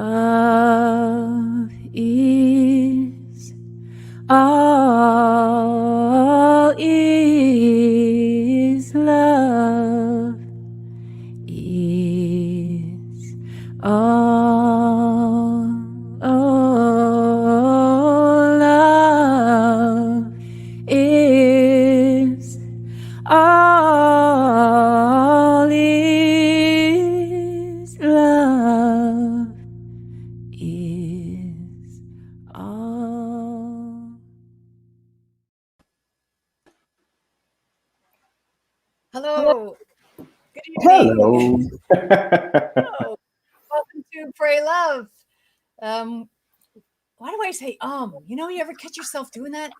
Love is all is love is all love is all is love is all. Hello. Good evening. Hello. Hello. Welcome to Pray Love. Why do I say you ever catch yourself doing that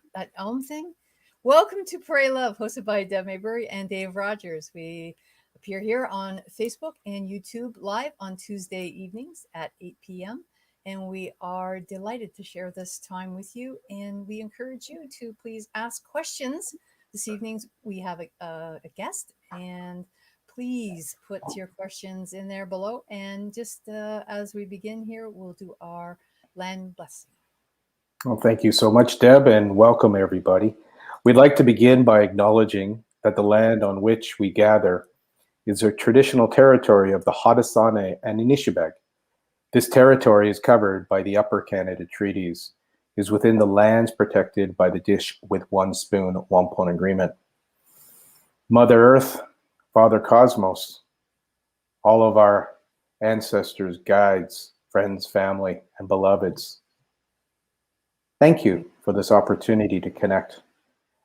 thing? Welcome to Pray Love, hosted by Deb Maybury and Dave Rogers. We appear here on Facebook and YouTube live on Tuesday evenings at 8 p.m. And we are delighted to share this time with you. And we encourage you to please ask questions. This evening we have a guest, and please put your questions in there below. And just as we begin here, we'll do our land blessing. Well, thank you so much, Deb, and welcome everybody. We'd like to begin by acknowledging that the land on which we gather is a traditional territory of the Haudenosaunee and Anishinaabe. This territory is covered by the Upper Canada Treaties, is within the lands protected by the Dish with One Spoon Wampum Agreement. Mother Earth, Father Cosmos, all of our ancestors, guides, friends, family, and beloveds, thank you for this opportunity to connect.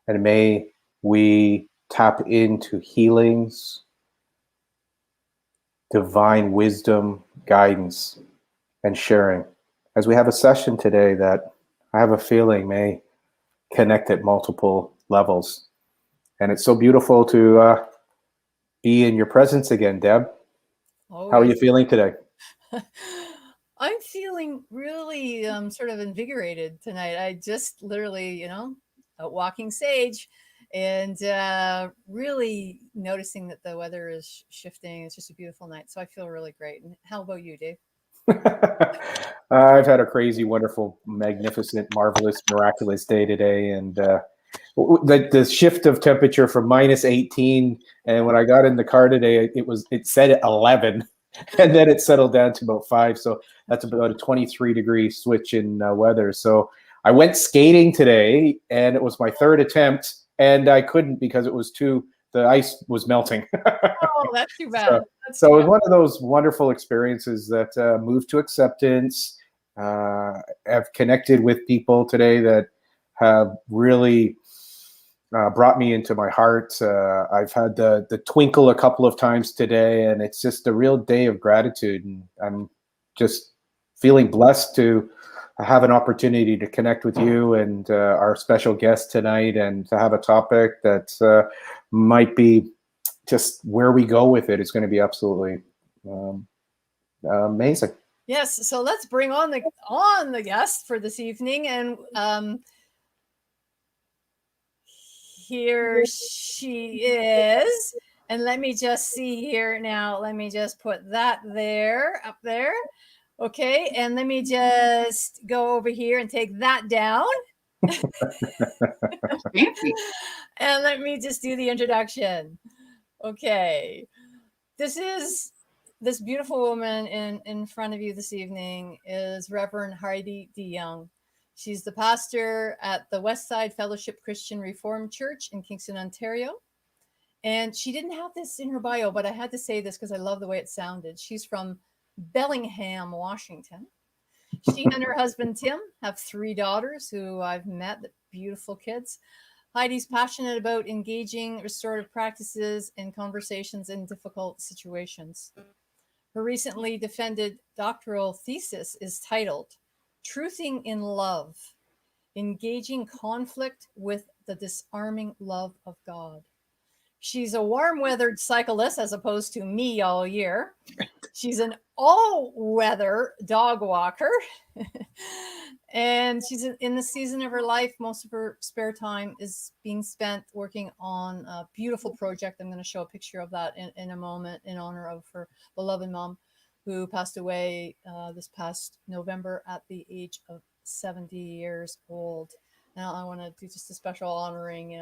And may we tap into healings, divine wisdom, guidance, and sharing. As we have a session today that I have a feeling may connect at multiple levels. And it's so beautiful to be in your presence again, Deb. Always. How are you feeling today? I'm feeling really sort of invigorated tonight. I just literally, a walking sage, and really noticing that the weather is shifting. It's just a beautiful night. So I feel really great. And how about you, Dave? I've had a crazy, wonderful, magnificent, marvelous, miraculous day today. And the shift of temperature from minus 18. And when I got in the car today, it said 11. And then it settled down to about 5. So that's about a 23-degree switch in weather. So I went skating today, and it was my third attempt, and I couldn't because the ice was melting. Oh, that's too bad. So it was one of those wonderful experiences that moved to acceptance. I've connected with people today that have really brought me into my heart. I've had the twinkle a couple of times today, and it's just a real day of gratitude. And I'm just feeling blessed to have an opportunity to connect with you and our special guest tonight, and to have a topic that might be just where we go with it. It's going to be absolutely amazing. Yes. So let's bring on the guest for this evening, and here she is. And let me just see here now. Let me just put that up there. Okay. And let me just go over here and take that down. Fancy. And let me just do the introduction. Okay. This beautiful woman in front of you this evening is Reverend Heidi Jonge. She's the pastor at the Westside Fellowship Christian Reformed Church in Kingston, Ontario. And she didn't have this in her bio, but I had to say this because I love the way it sounded. She's from Bellingham, Washington. She and her husband, Tim, have 3 daughters who I've met, the beautiful kids. Heidi's passionate about engaging restorative practices and conversations in difficult situations. Her recently defended doctoral thesis is titled Truthing in Love, Engaging Conflict with the Disarming Love of God. She's a warm-weathered cyclist as opposed to me all year. She's an all-weather dog walker. And she's in the season of her life. Most of her spare time is being spent working on a beautiful project. I'm going to show a picture of that in a moment in honor of her beloved mom, who passed away this past November at the age of 70 years old. Now I want to do just a special honoring.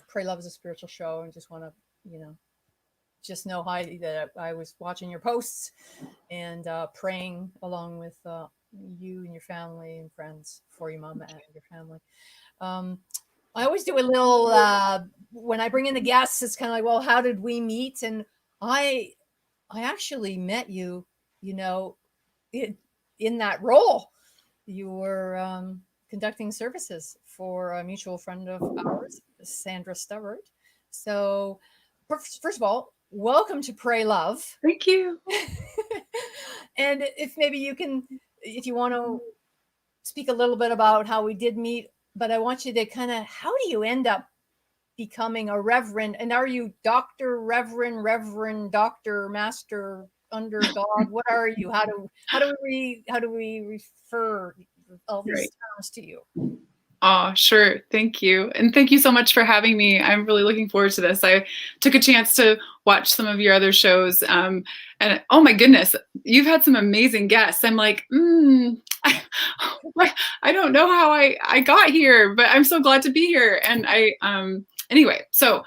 Pray Love is a spiritual show, and just want to, just know, Heidi, that I was watching your posts and praying along with you and your family and friends for your mama and your family. I always do a little, when I bring in the guests, it's kind of like, well, how did we meet? And I actually met you, in that role. You were conducting services for a mutual friend of ours, Sandra Stubbard. So first of all, welcome to Pray Love. Thank you. And if you want to speak a little bit about how we did meet, but I want you to kind of, how do you end up becoming a reverend? And are you doctor, reverend, doctor, master, under God? What are you? How do we refer all these terms to you? Oh, sure. Thank you. And thank you so much for having me. I'm really looking forward to this. I took a chance to watch some of your other shows. And oh my goodness, you've had some amazing guests. I'm like, I don't know how I got here, but I'm so glad to be here. And anyway, so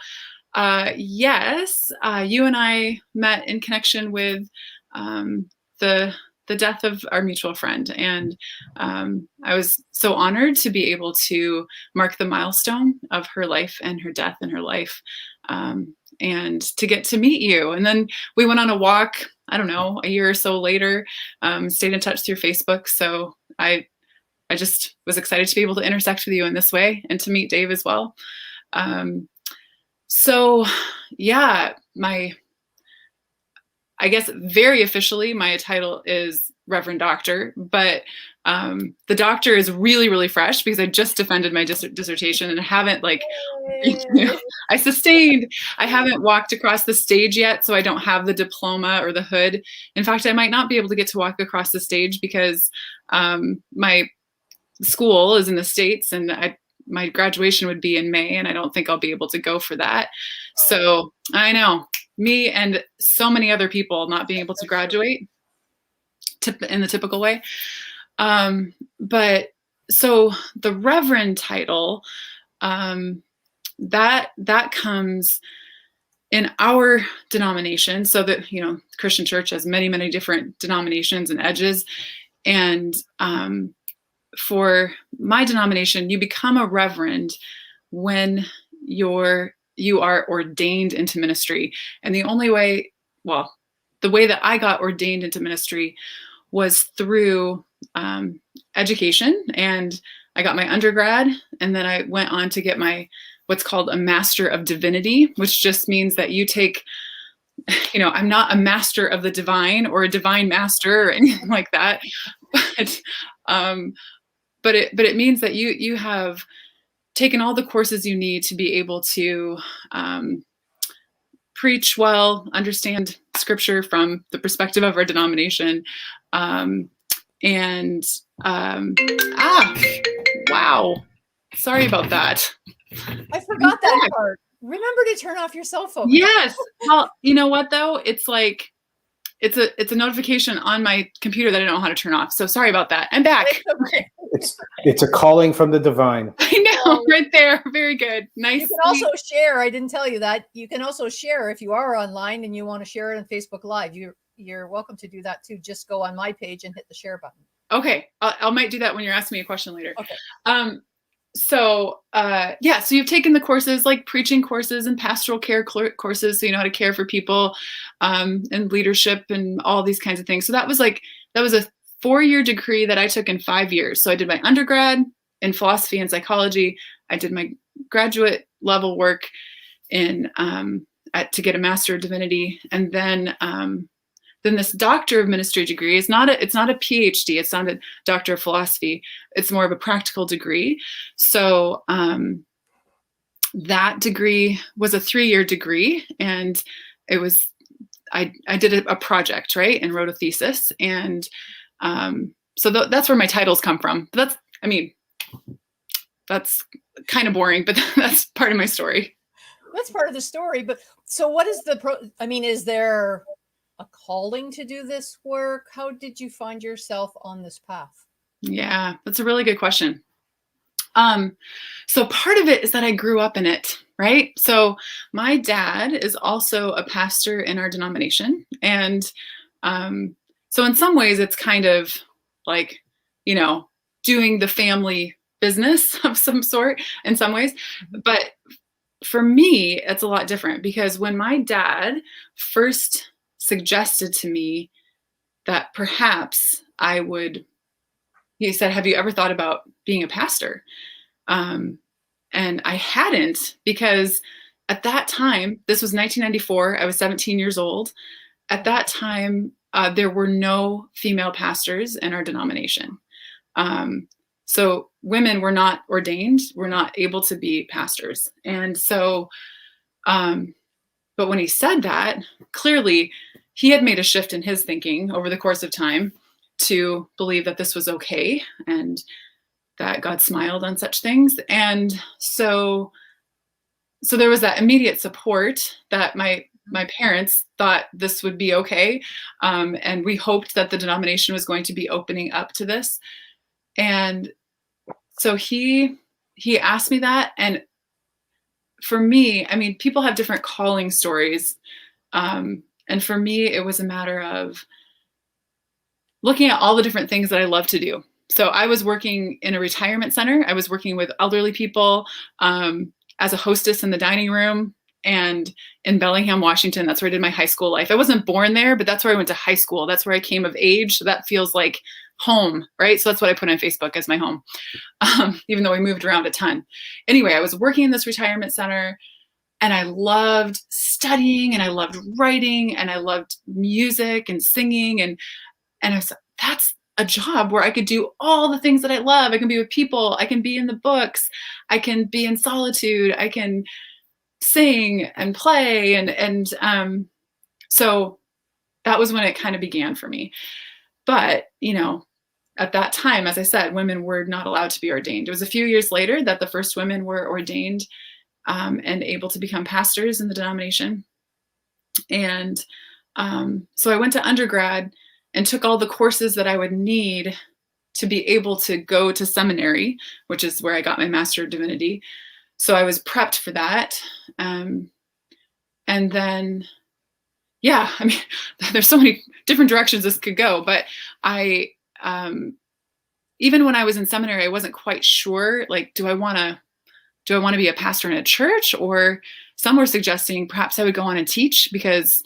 yes, you and I met in connection with the death of our mutual friend. And I was so honored to be able to mark the milestone of her life and her death in her life, and to get to meet you. And then we went on a walk, I don't know, a year or so later, stayed in touch through Facebook. So I just was excited to be able to intersect with you in this way and to meet Dave as well. So yeah, I guess very officially, my title is Reverend Doctor, but the doctor is really, really fresh because I just defended my dissertation and haven't I haven't walked across the stage yet, so I don't have the diploma or the hood. In fact, I might not be able to get to walk across the stage because my school is in the States and my graduation would be in May, and I don't think I'll be able to go for that. So I know, me and so many other people not being able to graduate in the typical way. But so the Reverend title, that comes in our denomination. So that, the Christian church has many, many different denominations and edges. And for my denomination, you become a reverend when you are ordained into ministry. And the way that I got ordained into ministry was through education. And I got my undergrad, and then I went on to get what's called a Master of Divinity, which just means that you take, I'm not a master of the divine or a divine master or anything like that, but it means that you have taken all the courses you need to be able to preach well, understand scripture from the perspective of our denomination. Wow. Sorry about that. I forgot that part. Remember to turn off your cell phone. Yes. Well, you know what though? It's like, it's a notification on my computer that I don't know how to turn off. So sorry about that. I'm back. Okay. It's a calling from the divine. I know, right there. Very good. Nice. You can also share. I didn't tell you that. You can also share if you are online and you want to share it on Facebook Live. You're welcome to do that too. Just go on my page and hit the share button. Okay. I might do that when you're asking me a question later. Okay. So you've taken the courses, like preaching courses and pastoral care courses, so you know how to care for people, and leadership and all these kinds of things. So that was a 4-year degree that I took in 5 years. So I did my undergrad in philosophy and psychology. I did my graduate level work to get a Master of Divinity, and then this Doctor of Ministry degree is not a PhD. It's not a Doctor of Philosophy. It's more of a practical degree. So that degree was a 3-year degree, and it was I did a project, right, and wrote a thesis, and so that's where my titles come from. But that's kind of boring, but that's part of my story. That's part of the story. But so what is is there a calling to do this work? How did you find yourself on this path? Yeah, that's a really good question. So part of it is that I grew up in it, right? So my dad is also a pastor in our denomination. And so in some ways it's kind of like, doing the family business of some sort in some ways. But for me, it's a lot different, because when my dad first suggested to me that perhaps he said, "Have you ever thought about being a pastor?" And I hadn't, because at that time, this was 1994, I was 17 years old. At that time, there were no female pastors in our denomination. So women were not ordained, were not able to be pastors. And so, but when he said that, clearly he had made a shift in his thinking over the course of time to believe that this was okay and that God smiled on such things. And so there was that immediate support that my parents thought this would be okay. And we hoped that the denomination was going to be opening up to this. And so he asked me that. And for me, I mean, people have different calling stories. And for me, it was a matter of looking at all the different things that I love to do. So I was working in a retirement center. I was working with elderly people as a hostess in the dining room, and in Bellingham, Washington. That's where I did my high school life. I wasn't born there, but that's where I went to high school. That's where I came of age. So that feels like home, right? So that's what I put on Facebook as my home, even though we moved around a ton. Anyway, I was working in this retirement center, and I loved studying, and I loved writing, and I loved music and singing. And I was, that's a job where I could do all the things that I love. I can be with people. I can be in the books. I can be in solitude. I can sing and play. And so that was when it kind of began for me. But, at that time, as I said, women were not allowed to be ordained. It was a few years later that the first women were ordained and able to become pastors in the denomination. And so I went to undergrad and took all the courses that I would need to be able to go to seminary, which is where I got my Master of Divinity. So I was prepped for that. And then, yeah, I mean, there's so many different directions this could go, but I, even when I was in seminary, I wasn't quite sure, like, do I want to be a pastor in a church? Or some were suggesting perhaps I would go on and teach, because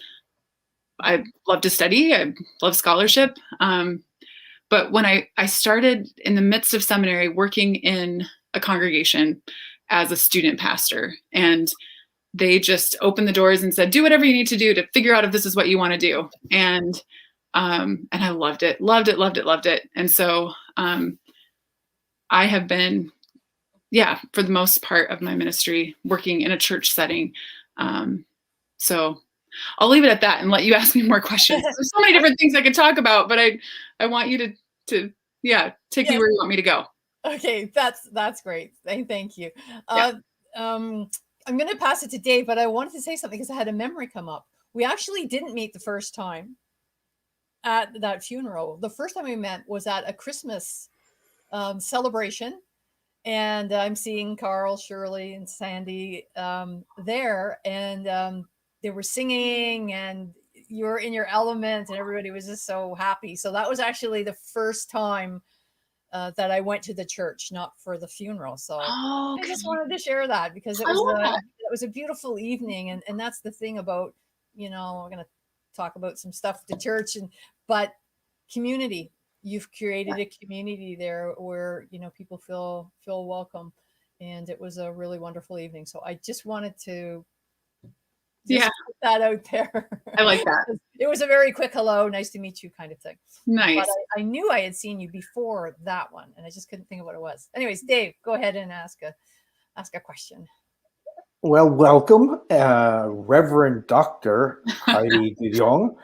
I love to study. I love scholarship. But when I started in the midst of seminary working in a congregation as a student pastor, and they just opened the doors and said, do whatever you need to do to figure out if this is what you want to do. And I loved it. And so I have been, for the most part of my ministry, working in a church setting. So I'll leave it at that and let you ask me more questions. There's so many different things I could talk about, but I want you to take me where you want me to go. Okay, that's great. Thank you. Yeah. I'm going to pass it to Dave, but I wanted to say something because I had a memory come up. We actually didn't meet the first time at that funeral. The first time we met was at a Christmas celebration, and I'm seeing Carl, Shirley, and Sandy there, and they were singing, and you were in your element, and everybody was just so happy. So that was actually the first time that I went to the church, not for the funeral. So I just wanted to share that because it was a beautiful evening, and that's the thing about, we're going to talk about some stuff at the church, but community. You've created a community there where people feel welcome, and it was a really wonderful evening. So I just wanted to put that out there. I like that. It was a very quick hello, nice to meet you kind of thing. Nice. But I knew I had seen you before that one, and I just couldn't think of what it was. Anyways, Dave, go ahead and ask a question. Well, welcome, Reverend Dr. Heidi Jonge.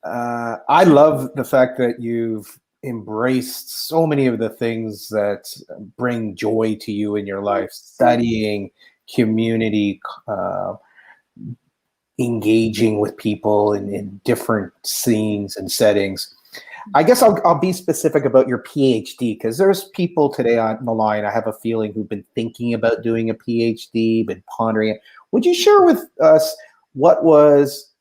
I love the fact that you've embraced so many of the things that bring joy to you in your life: studying, community, engaging with people in different scenes and settings. I guess I'll be specific about your PhD, because there's people today on the line, I have a feeling, who've been thinking about doing a PhD, been pondering it. Would you share with us what was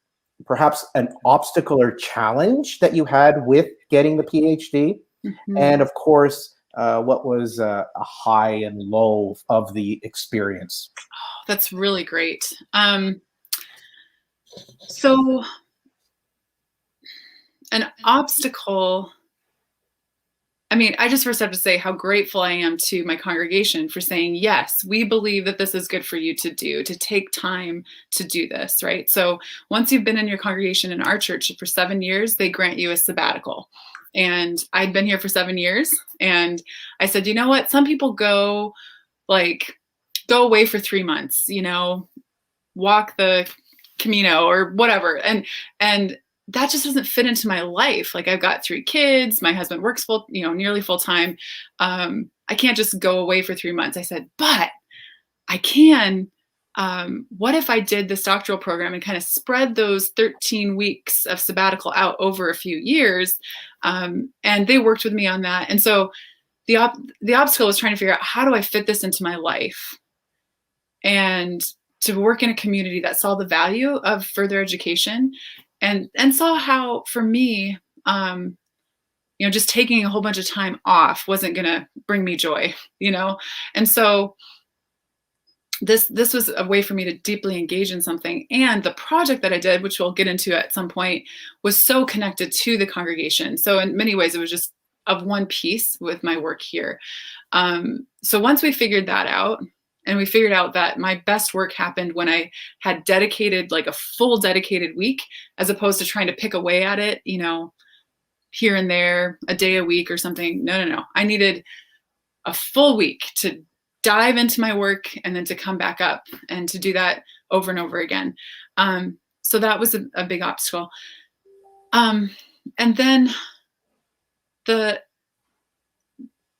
perhaps an obstacle or challenge that you had with getting the PhD? Mm-hmm. And of course, what was a high and low of the experience? Oh, that's really great. So an obstacle, I mean, I just first have to say how grateful I am to my congregation for saying, yes, we believe that this is good for you to do, to take time to do this, right? So once you've been in your congregation in our church for 7 years, they grant you a sabbatical. And I'd been here for 7 years. And I said, you know what? Some people go away for 3 months, walk the Camino or whatever. And that just doesn't fit into my life. Like, I've got 3 kids. My husband works nearly full time. I can't just go away for 3 months. I said, but I can. What if I did this doctoral program and kind of spread those 13 weeks of sabbatical out over a few years? And they worked with me on that. And so the obstacle was trying to figure out, how do I fit this into my life? And to work in a community that saw the value of further education and saw how, for me, just taking a whole bunch of time off wasn't going to bring me joy, And so this was a way for me to deeply engage in something. And the project that I did, which we'll get into at some point, was so connected to the congregation. So in many ways, it was just of one piece with my work here. So once we figured that out, and we figured out that my best work happened when I had dedicated, like a full dedicated week, as opposed to trying to pick away at it, here and there, a day a week or something. No. I needed a full week to dive into my work and then to come back up and to do that over and over again. So that was a big obstacle. And then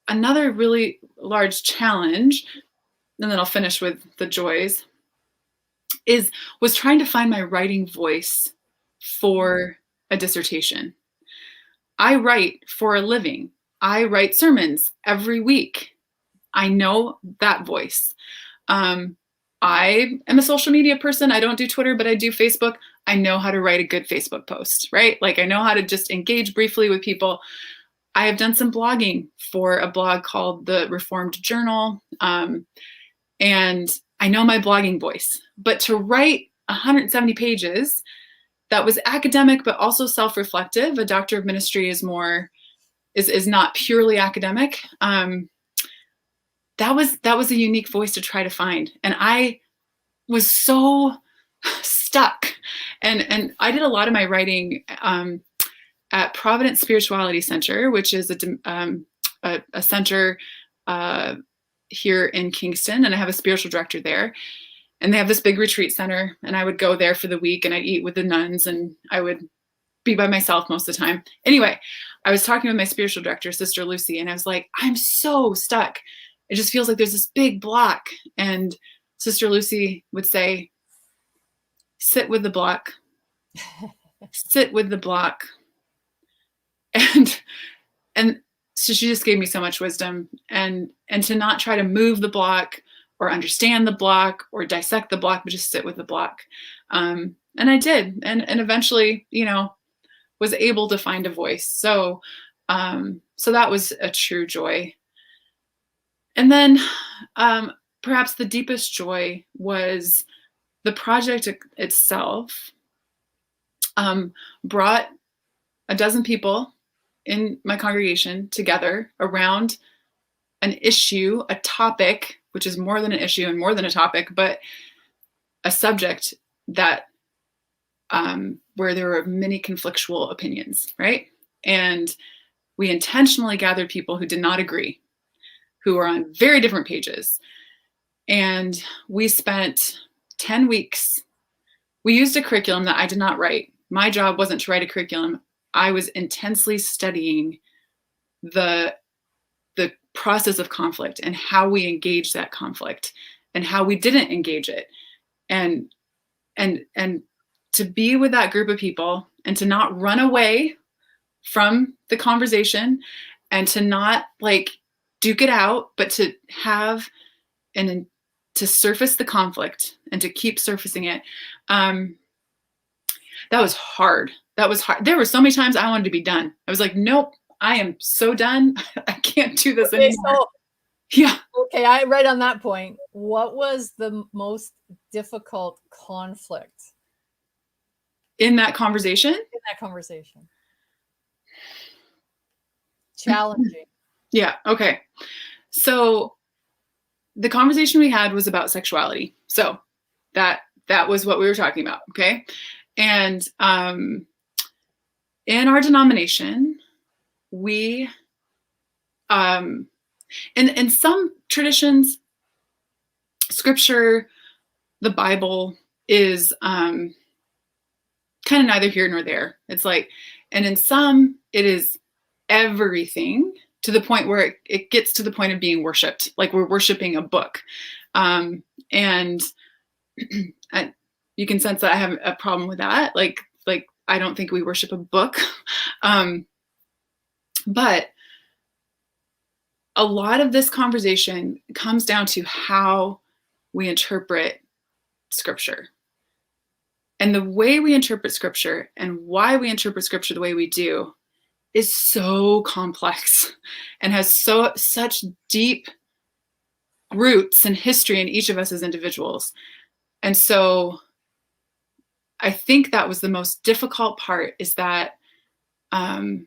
another really large challenge, and then I'll finish with the joys, was trying to find my writing voice for a dissertation. I write for a living. I write sermons every week. I know that voice. I am a social media person. I don't do Twitter, but I do Facebook. I know how to write a good Facebook post, right? Like, I know how to just engage briefly with people. I have done some blogging for a blog called the Reformed Journal. And I know my blogging voice, but to write 170 pages that was academic, but also self-reflective, a doctor of ministry is not purely academic. That was a unique voice to try to find. And I was so stuck. And I did a lot of my writing at Providence Spirituality Center, which is a center here in Kingston, and I have a spiritual director there. And they have this big retreat center, and I would go there for the week, and I'd eat with the nuns, and I would be by myself most of the time. Anyway, I was talking with my spiritual director, Sister Lucy, and I was like, I'm so stuck. It just feels like there's this big block. And Sister Lucy would say, sit with the block. Sit with the block. And so she just gave me so much wisdom, and to not try to move the block or understand the block or dissect the block, but just sit with the block. And I did, and eventually, was able to find a voice. So that was a true joy. And then perhaps the deepest joy was the project itself brought a dozen people in my congregation together around an issue, a topic, which is more than an issue and more than a topic, but a subject that where there were many conflictual opinions, right? And we intentionally gathered people who did not agree, who were on very different pages. And we spent 10 weeks. We used a curriculum that I did not write. My job wasn't to write a curriculum. I was intensely studying the process of conflict and how we engaged that conflict and how we didn't engage it. And to be with that group of people and to not run away from the conversation and to not like duke it out, but to have and to surface the conflict and to keep surfacing it. That was hard. That was hard. There were so many times I wanted to be done. I was like, nope, I am so done. I can't do this anymore. So, yeah. Okay, right on that point. What was the most difficult conflict in that conversation? Challenging. Yeah. Okay. So the conversation we had was about sexuality. So that was what we were talking about. Okay. And in our denomination, we in some traditions, scripture, the Bible is kind of neither here nor there. It's like, and in some, it is everything to the point where it gets to the point of being worshipped, like we're worshiping a book. And you can sense that I have a problem with that. Like I don't think we worship a book. But a lot of this conversation comes down to how we interpret scripture. And the way we interpret scripture and why we interpret scripture the way we do is so complex and has such deep roots and history in each of us as individuals. And so I think that was the most difficult part, is that the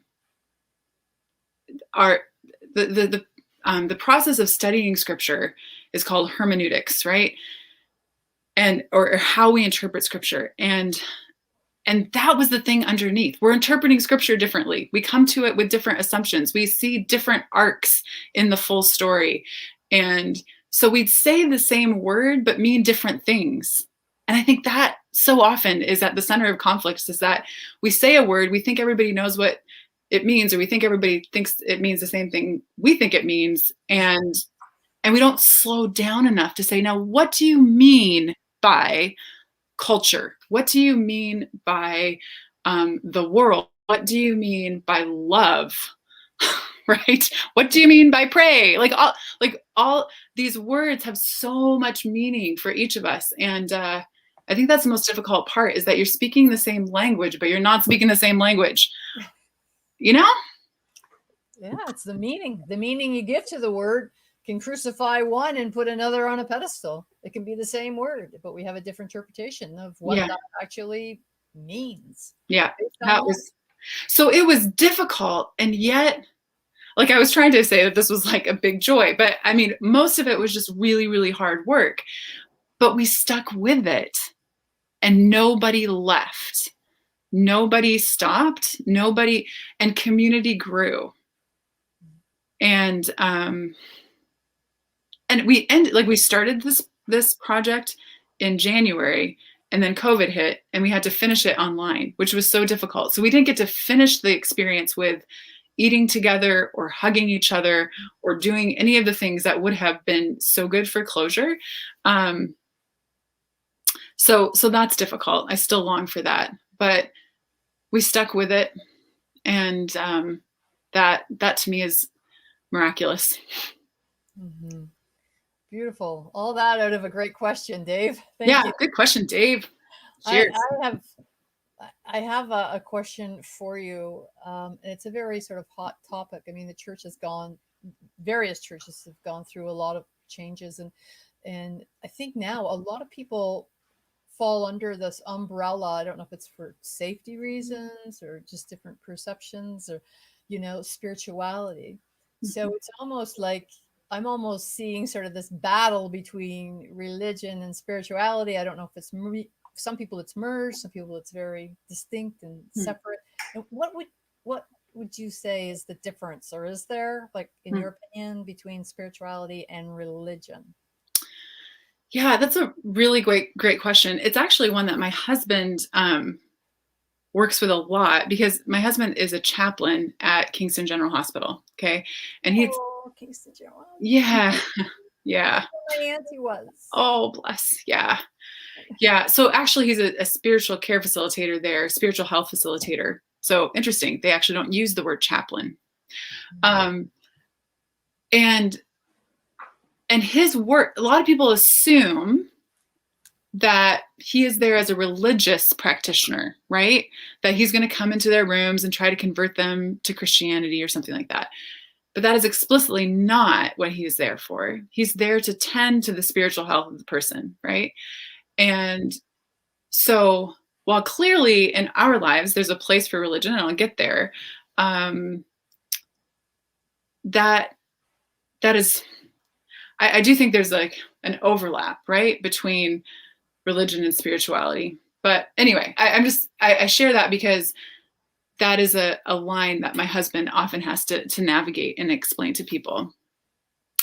process of studying scripture is called hermeneutics, right? And or how we interpret scripture. And that was the thing underneath. We're interpreting scripture differently. We come to it with different assumptions. We see different arcs in the full story. And so we'd say the same word, but mean different things. And I think that so often is at the center of conflicts, is that we say a word, we think everybody knows what it means, or we think everybody thinks it means the same thing we think it means. And we don't slow down enough to say, now, what do you mean by culture? What do you mean by the world? What do you mean by love? Right? What do you mean by pray? Like all these words have so much meaning for each of us. And I think that's the most difficult part, is that you're speaking the same language, but you're not speaking the same language. You know? Yeah, it's the meaning. The meaning you give to the word can crucify one and put another on a pedestal. It can be the same word, but we have a different interpretation of what that actually means. Yeah, that was, so it was difficult. And yet, like I was trying to say that this was like a big joy, but I mean, most of it was just really, really hard work, but we stuck with it and nobody left. Nobody stopped, and community grew. And we started this project in January, and then COVID hit and we had to finish it online, which was so difficult. So we didn't get to finish the experience with eating together or hugging each other or doing any of the things that would have been so good for closure. So that's difficult. I still long for that, but we stuck with it. And that to me is miraculous. Mm-hmm. Beautiful. All that out of a great question, Dave. Thank you. Good question, Dave. Cheers. I have a question for you. It's a very sort of hot topic. I mean, various churches have gone through a lot of changes, and I think now a lot of people fall under this umbrella. I don't know if it's for safety reasons or just different perceptions or, spirituality. Mm-hmm. So it's almost like I'm almost seeing sort of this battle between religion and spirituality. I don't know if it's some people it's merged, some people it's very distinct and separate. And what would you say is the difference, or is there, like, in your opinion, between spirituality and religion? Yeah, that's a really great question. It's actually one that my husband works with a lot, because my husband is a chaplain at Kingston General Hospital. Okay. And he's Kingston General. Yeah. Yeah. My auntie was. Oh, bless. Yeah. Yeah. So actually, he's a spiritual care facilitator there, spiritual health facilitator. So interesting. They actually don't use the word chaplain. And his work, a lot of people assume that he is there as a religious practitioner, right? That he's going to come into their rooms and try to convert them to Christianity or something like that. But that is explicitly not what he is there for. He's there to tend to the spiritual health of the person, right? And so while clearly in our lives there's a place for religion, and I'll get there, that is, I do think there's like an overlap, right, between religion and spirituality. But anyway, I share that because that is a line that my husband often has to navigate and explain to people.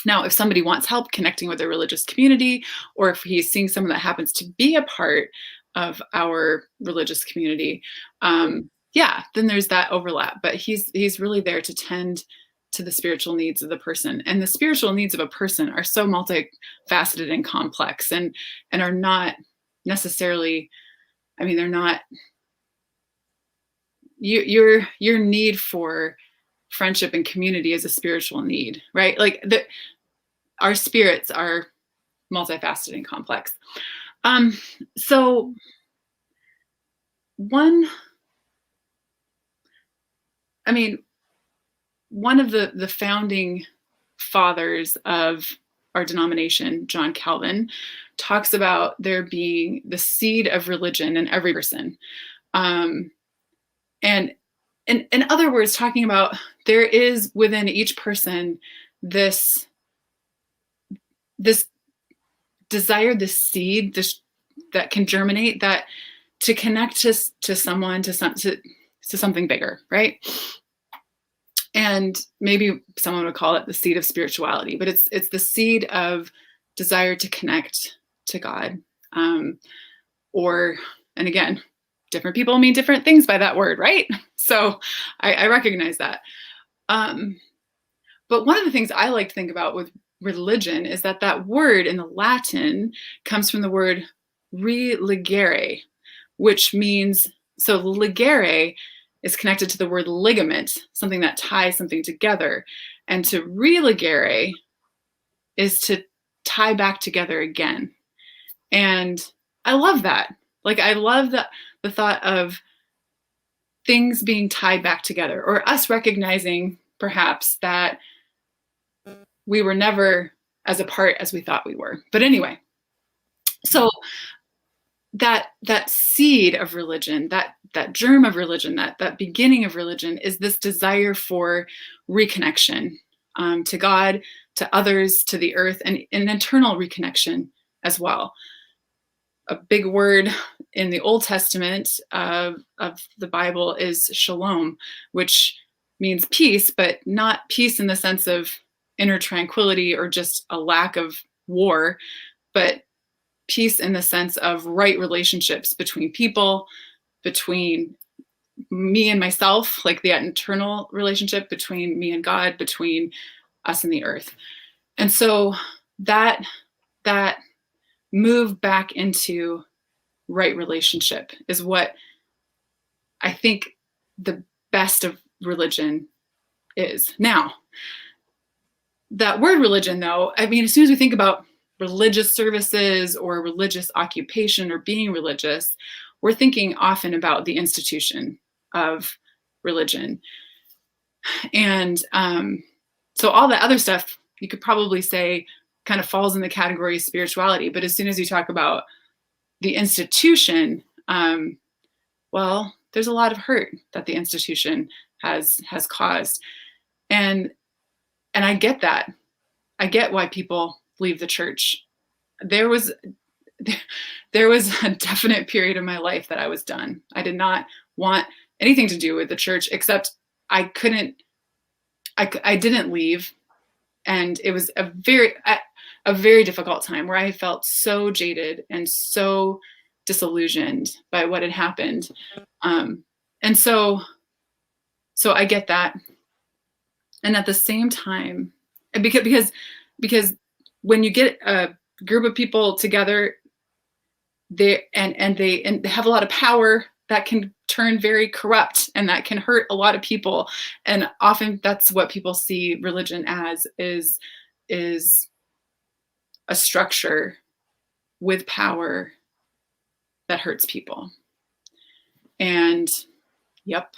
Now, if somebody wants help connecting with their religious community, or if he's seeing someone that happens to be a part of our religious community, yeah, then there's that overlap. But he's really there to tend to the spiritual needs of the person. And the spiritual needs of a person are so multifaceted and complex, and are not necessarily, I mean, they're not, your need for friendship and community is a spiritual need, right? Like our spirits are multifaceted and complex. So one of the founding fathers of our denomination, John Calvin, talks about there being the seed of religion in every person. And in other words, talking about there is within each person this desire, this seed, that can germinate, that to connect to someone, to something bigger, right? And maybe someone would call it the seed of spirituality, but it's the seed of desire to connect to God. And again, different people mean different things by that word, right? So I recognize that. But one of the things I like to think about with religion is that word in the Latin comes from the word religere, which means, so ligere is connected to the word ligament, something that ties something together. And to religere is to tie back together again. And I love that. Like, I love the thought of things being tied back together, or us recognizing perhaps that we were never as apart as we thought we were. But anyway, so that seed of religion, that germ of religion, that beginning of religion is this desire for reconnection to God, to others, to the earth, and an eternal reconnection as well. A big word in the Old Testament of the Bible is shalom, which means peace, but not peace in the sense of inner tranquility or just a lack of war, but peace in the sense of right relationships between people, between me and myself, like the internal relationship between me and God, between us and the earth. And so that move back into right relationship is what I think the best of religion is. Now, that word religion, though, I mean, as soon as we think about religious services or religious occupation or being religious, we're thinking often about the institution of religion. And so all the other stuff you could probably say kind of falls in the category of spirituality. But as soon as you talk about the institution, well, there's a lot of hurt that the institution has caused. And I get that. I get why people leave the church. There was a definite period of my life that I was done. I did not want anything to do with the church, except I didn't leave. And it was a very difficult time where I felt so jaded and so disillusioned by what had happened. And so I get that. And at the same time, because when you get a group of people together, they have a lot of power, that can turn very corrupt, and that can hurt a lot of people. And often that's what people see religion as, is a structure with power that hurts people. And yep,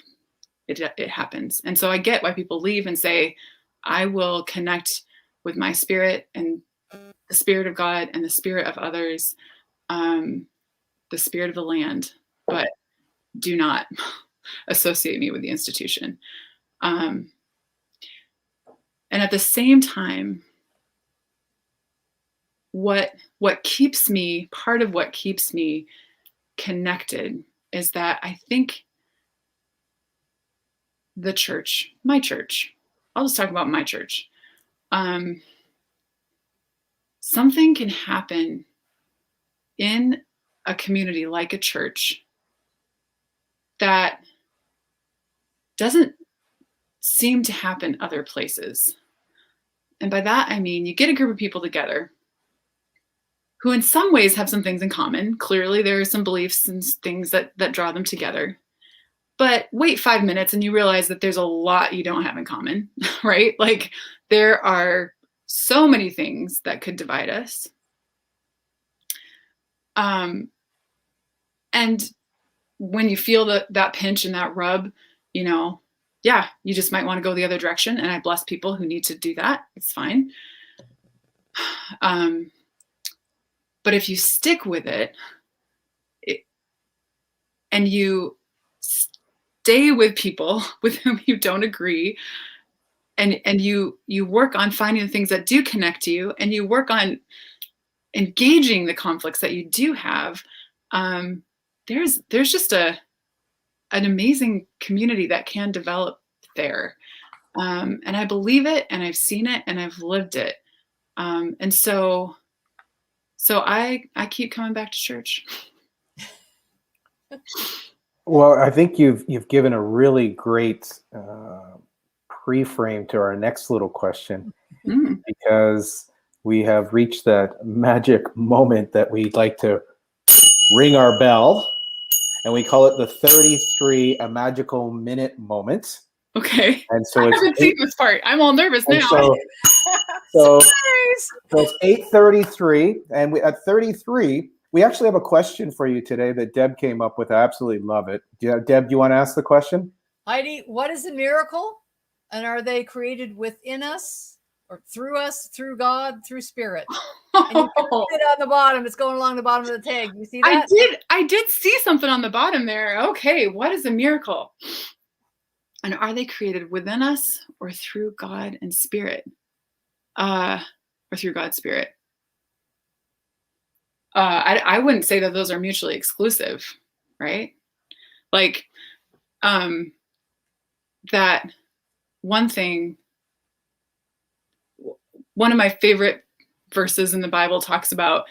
it happens. And so I get why people leave and say, I will connect with my spirit and the spirit of God and the spirit of others, the spirit of the land, but do not associate me with the institution. And at the same time, what keeps me, part of what keeps me connected, is that I think the church, my church, I'll just talk about my church. Something can happen in a community like a church that doesn't seem to happen other places. And by that, I mean, you get a group of people together who in some ways have some things in common. Clearly, there are some beliefs and things that draw them together. But wait 5 minutes and you realize that there's a lot you don't have in common, right? Like, there are so many things that could divide us. And when you feel that pinch and that rub, you know, yeah, you just might want to go the other direction. And I bless people who need to do that. It's fine. But if you stick with it, and you stay with people with whom you don't agree, and you work on finding the things that do connect you, and you work on engaging the conflicts that you do have, there's just an amazing community that can develop there. And I believe it, and I've seen it, and I've lived it. And so I keep coming back to church. Well, I think you've given a really great pre-frame to our next little question, because we have reached that magic moment that we'd like to ring our bell, and we call it the 33 A Magical Minute Moment. Okay. And so I haven't seen this part. I'm all nervous now. So it's 8:33, and at 33, we actually have a question for you today that Deb came up with. I absolutely love it. Deb, do you want to ask the question? Heidi, what is a miracle? And are they created within us, or through us, through God, through spirit? And you can see it on the bottom. It's going along the bottom of the tag. You see that? I did see something on the bottom there. Okay, what is a miracle? And are they created within us or through God and spirit? Or through God's spirit? I wouldn't say that those are mutually exclusive, right? Like, that one thing, one of my favorite verses in the Bible talks about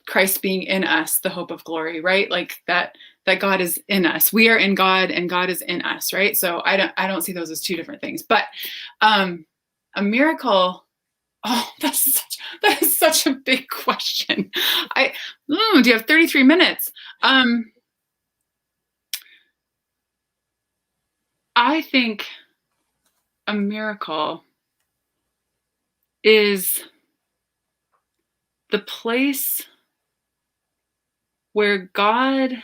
Christ being in us, the hope of glory, right? Like that God is in us. We are in God and God is in us, right? So I don't see those as two different things. But a miracle, oh, that is such a big question. Do you have 33 minutes? I think a miracle is the place where God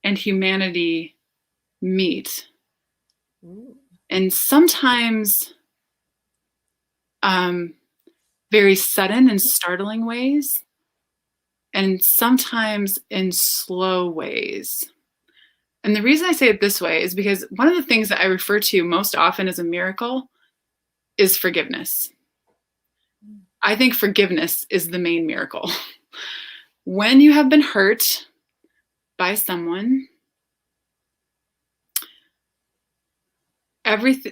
and humanity meet. And sometimes very sudden and startling ways, and sometimes in slow ways. And the reason I say it this way is because one of the things that I refer to most often as a miracle is forgiveness. I think forgiveness is the main miracle. When you have been hurt by someone,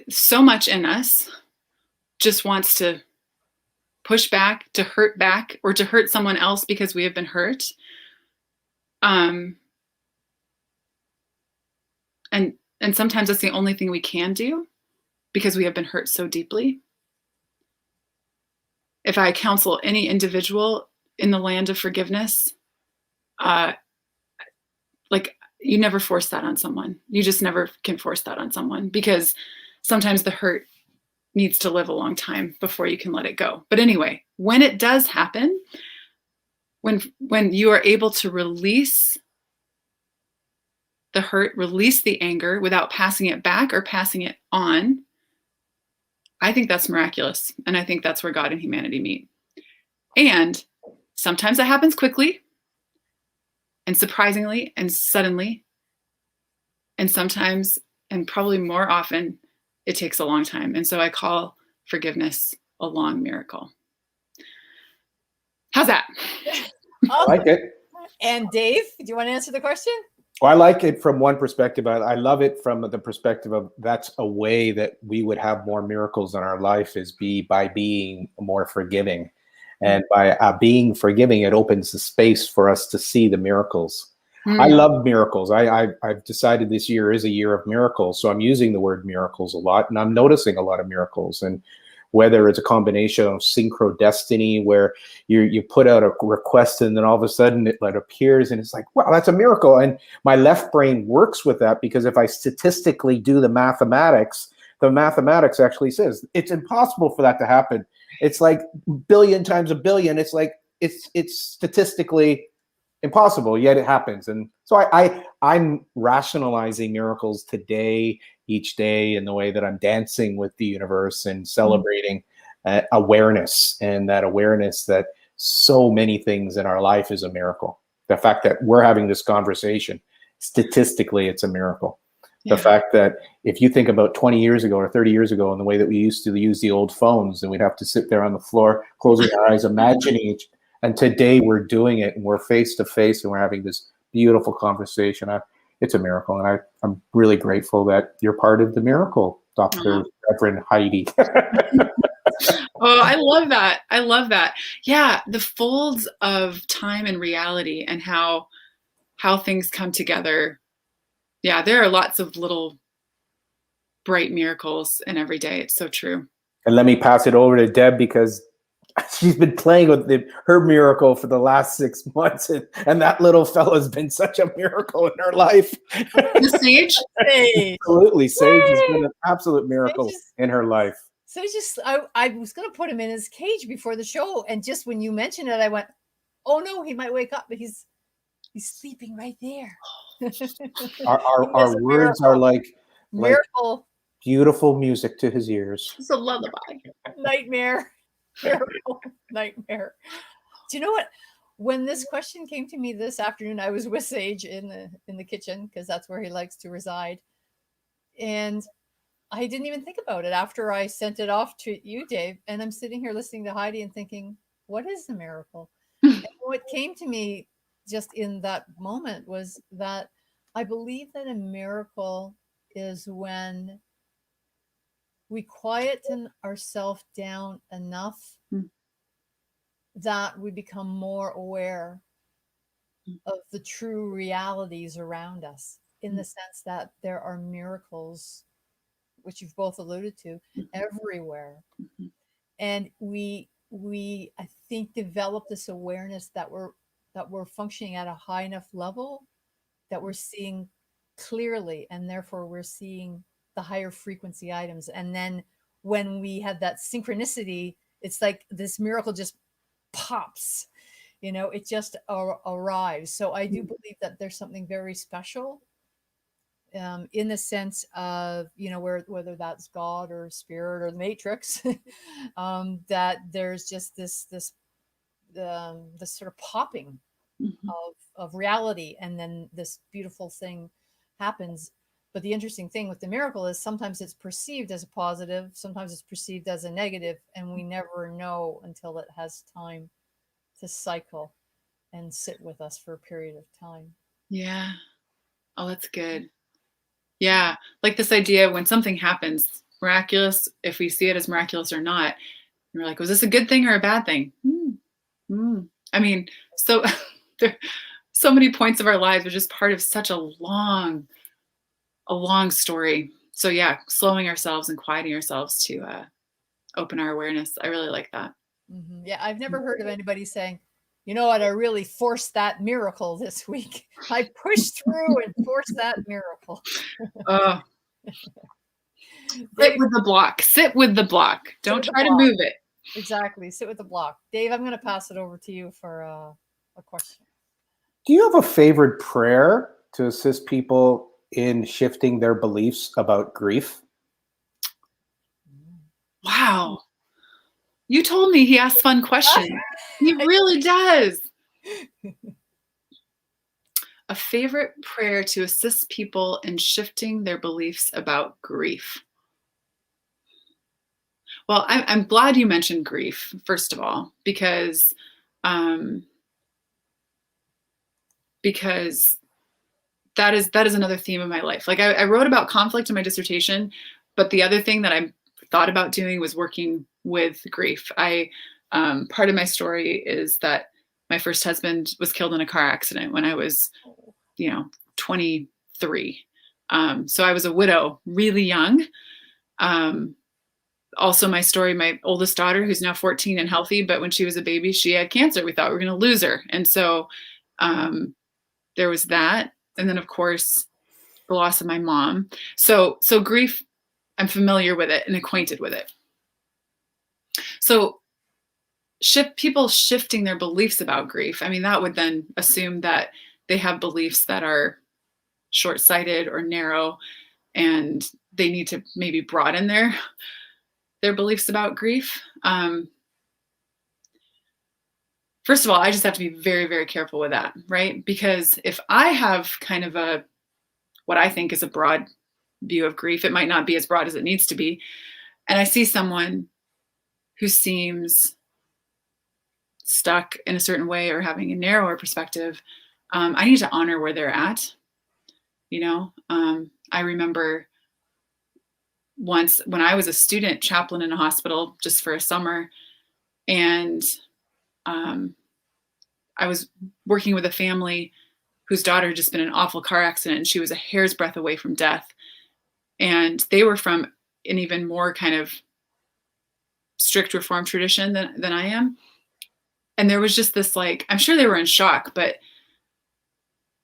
so much in us just wants to push back, to hurt back, or to hurt someone else because we have been hurt. And sometimes that's the only thing we can do because we have been hurt so deeply. if I counsel any individual in the land of forgiveness, like, you never force that on someone. You just never can force that on someone, because sometimes the hurt needs to live a long time before you can let it go. But anyway, when it does happen, when you are able to release the hurt, release the anger without passing it back or passing it on, I think that's miraculous. And I think that's where God and humanity meet. And sometimes that happens quickly and surprisingly and suddenly. And sometimes, and probably more often, it takes a long time. And so I call forgiveness a long miracle. How's that? I like it. And Dave, do you want to answer the question? Well, I like it from one perspective. I love it from the perspective of that's a way that we would have more miracles in our life, is by being more forgiving. And by being forgiving, it opens the space for us to see the miracles. I love miracles. I've decided this year is a year of miracles. So I'm using the word miracles a lot, and I'm noticing a lot of miracles. And whether it's a combination of synchrodestiny, where you put out a request and then all of a sudden it like appears and it's like, wow, that's a miracle. And my left brain works with that, because if I statistically do the mathematics actually says it's impossible for that to happen. It's like billion times a billion. It's like it's statistically impossible, yet it happens. And so I'm rationalizing miracles today, each day, in the way that I'm dancing with the universe and celebrating awareness, and that awareness that so many things in our life is a miracle. The fact that we're having this conversation, statistically, it's a miracle. The fact that if you think about 20 years ago or 30 years ago, and the way that we used to use the old phones, and we'd have to sit there on the floor, closing our eyes, imagining each. And today we're doing it, and we're face to face, and we're having this beautiful conversation. It's a miracle, and I'm really grateful that you're part of the miracle, Dr. Reverend Heidi. Oh, I love that. I love that. Yeah, the folds of time and reality, and how things come together. Yeah, there are lots of little bright miracles in every day. It's so true. And let me pass it over to Deb, because she's been playing with her miracle for the last 6 months, and that little fella's been such a miracle in her life. The sage? Absolutely. Sage has been an absolute miracle in her life. So I was going to put him in his cage before the show, and just when you mentioned it, I went, oh no, he might wake up, but he's sleeping right there. Our words are like miracle, beautiful music to his ears. It's a lullaby. Nightmare. Miracle. Nightmare. Do you know what? When this question came to me this afternoon, I was with Sage in the kitchen, because that's where he likes to reside. And I didn't even think about it after I sent it off to you, Dave. And I'm sitting here listening to Heidi and thinking, what is the miracle? And what came to me just in that moment was that I believe that a miracle is when we quieten ourselves down enough that we become more aware of the true realities around us, in the sense that there are miracles, which you've both alluded to, everywhere. And we I think develop this awareness that we're functioning at a high enough level that we're seeing clearly, and therefore we're seeing the higher frequency items. And then when we have that synchronicity, it's like this miracle just pops, it just arrives. So I do believe that there's something very special in the sense of, whether that's God or spirit or the Matrix, that there's just this sort of popping of reality, and then this beautiful thing happens. But the interesting thing with the miracle is sometimes it's perceived as a positive, sometimes it's perceived as a negative, and we never know until it has time to cycle and sit with us for a period of time. Yeah. Oh, that's good. Yeah. Like this idea, when something happens miraculous, if we see it as miraculous or not, we're like, was this a good thing or a bad thing? I mean, so there so many points of our lives are just part of such a long story. So yeah, slowing ourselves and quieting ourselves to open our awareness. I really like that. Yeah, I've never heard of anybody saying, you know what, I really forced that miracle this week. I pushed through and forced that miracle. Sit with the block. Sit with the block. Don't try to move it. Exactly. Sit with the block. Dave, I'm going to pass it over to you for a question. Do you have a favorite prayer to assist people in shifting their beliefs about grief? Wow. You told me he asks fun questions. He really does. A favorite prayer to assist people in shifting their beliefs about grief. Well, I'm glad you mentioned grief, first of all, because that is another theme of my life. Like I wrote about conflict in my dissertation, but the other thing that I thought about doing was working with grief. Part of my story is that my first husband was killed in a car accident when I was, 23. So I was a widow really young. Also my story, my oldest daughter, who's now 14 and healthy, but when she was a baby, she had cancer. We thought we were going to lose her. And so there was that. And then of course, the loss of my mom. So grief, I'm familiar with it and acquainted with it. So people shifting their beliefs about grief, I mean, that would then assume that they have beliefs that are short-sighted or narrow, and they need to maybe broaden their beliefs about grief. First of all, I just have to be very, very careful with that, right? Because if I have kind of what I think is a broad view of grief, it might not be as broad as it needs to be. And I see someone who seems stuck in a certain way or having a narrower perspective, I need to honor where they're at. I remember once when I was a student chaplain in a hospital just for a summer, and I was working with a family whose daughter had just been in an awful car accident, and she was a hair's breadth away from death. And they were from an even more kind of strict Reformed tradition than I am. And there was just this, like, I'm sure they were in shock, but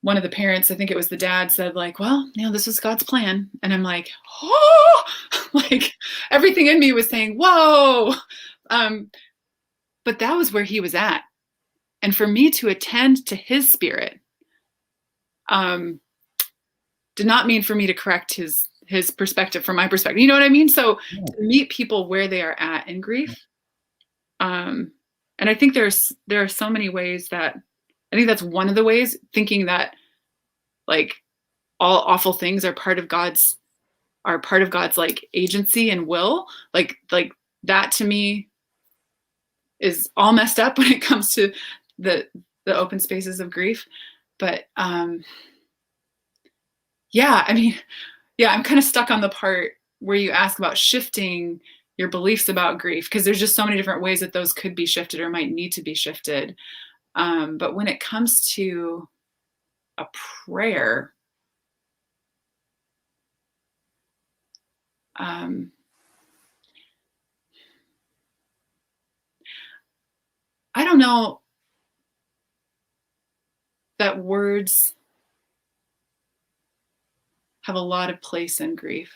one of the parents, I think it was the dad, said like, well, this was God's plan. And I'm like, oh, like everything in me was saying, whoa. But that was where he was at. And for me to attend to his spirit did not mean for me to correct his perspective from my perspective. You know what I mean? So to meet people where they are at in grief. And I think there are so many ways that, I think that's one of the ways, thinking that like all awful things are part of God's like agency and will, like that to me is all messed up when it comes to the open spaces of grief. But I'm kind of stuck on the part where you ask about shifting your beliefs about grief, because there's just so many different ways that those could be shifted or might need to be shifted. But when it comes to a prayer, I don't know that words have a lot of place in grief.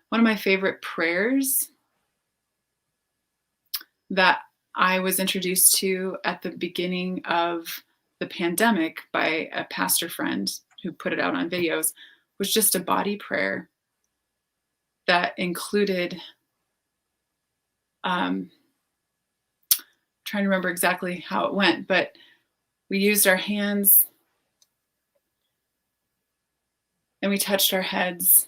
One of my favorite prayers that I was introduced to at the beginning of the pandemic by a pastor friend who put it out on videos was just a body prayer that included, trying to remember exactly how it went, but we used our hands and we touched our heads.